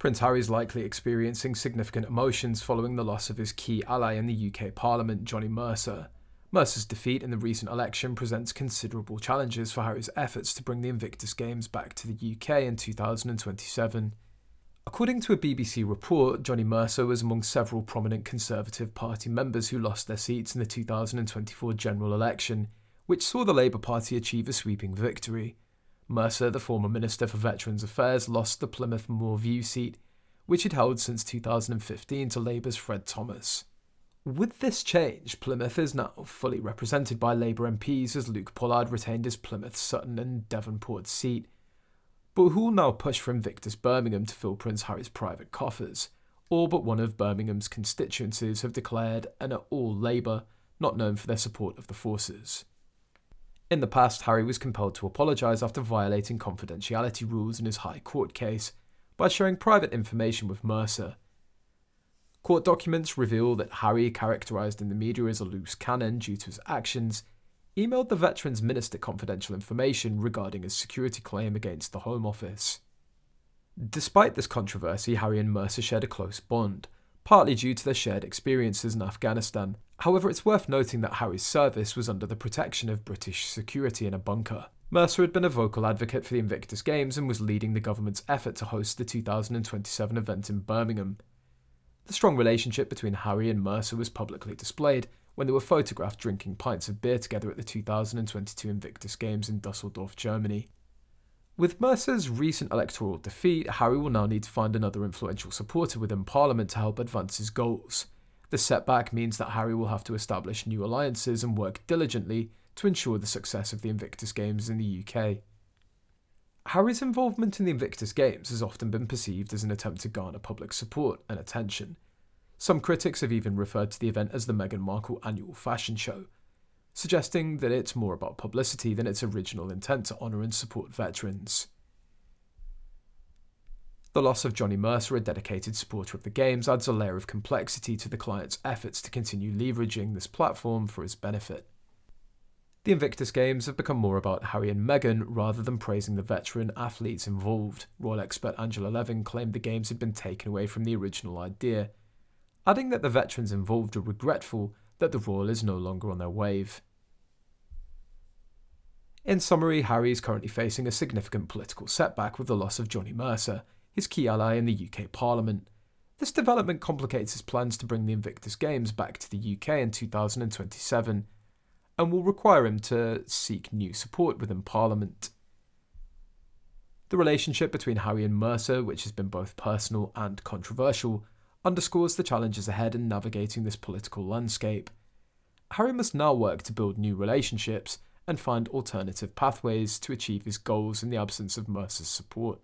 Prince Harry is likely experiencing significant emotions following the loss of his key ally in the UK Parliament, Johnny Mercer. Mercer's defeat in the recent election presents considerable challenges for Harry's efforts to bring the Invictus Games back to the UK in 2027. According to a BBC report, Johnny Mercer was among several prominent Conservative Party members who lost their seats in the 2024 general election, which saw the Labour Party achieve a sweeping victory. Mercer, the former Minister for Veterans Affairs, lost the Plymouth Moorview seat, which he'd held since 2015, to Labour's Fred Thomas. With this change, Plymouth is now fully represented by Labour MPs, as Luke Pollard retained his Plymouth, Sutton and Devonport seat, but who will now push for Invictus Birmingham to fill Prince Harry's private coffers. All but one of Birmingham's constituencies have declared and are all Labour, not known for their support of the forces. In the past, Harry was compelled to apologise after violating confidentiality rules in his High Court case by sharing private information with Mercer. Court documents reveal that Harry, characterised in the media as a loose cannon due to his actions, emailed the Veterans Minister confidential information regarding his security claim against the Home Office. Despite this controversy, Harry and Mercer shared a close bond, partly due to their shared experiences in Afghanistan. However, it's worth noting that Harry's service was under the protection of British security in a bunker. Mercer had been a vocal advocate for the Invictus Games and was leading the government's effort to host the 2027 event in Birmingham. The strong relationship between Harry and Mercer was publicly displayed when they were photographed drinking pints of beer together at the 2022 Invictus Games in Dusseldorf, Germany. With Mercer's recent electoral defeat, Harry will now need to find another influential supporter within Parliament to help advance his goals. The setback means that Harry will have to establish new alliances and work diligently to ensure the success of the Invictus Games in the UK. Harry's involvement in the Invictus Games has often been perceived as an attempt to garner public support and attention. Some critics have even referred to the event as the Meghan Markle annual fashion show, suggesting that it's more about publicity than its original intent to honour and support veterans. The loss of Johnny Mercer, a dedicated supporter of the Games, adds a layer of complexity to the client's efforts to continue leveraging this platform for his benefit. The Invictus Games have become more about Harry and Meghan rather than praising the veteran athletes involved. Royal expert Angela Levin claimed the Games had been taken away from the original idea, adding that the veterans involved are regretful that the Royal is no longer on their wave. In summary, Harry is currently facing a significant political setback with the loss of Johnny Mercer, his key ally in the UK Parliament. This development complicates his plans to bring the Invictus Games back to the UK in 2027, and will require him to seek new support within Parliament. The relationship between Harry and Mercer, which has been both personal and controversial, underscores the challenges ahead in navigating this political landscape. Harry must now work to build new relationships and find alternative pathways to achieve his goals in the absence of Mercer's support.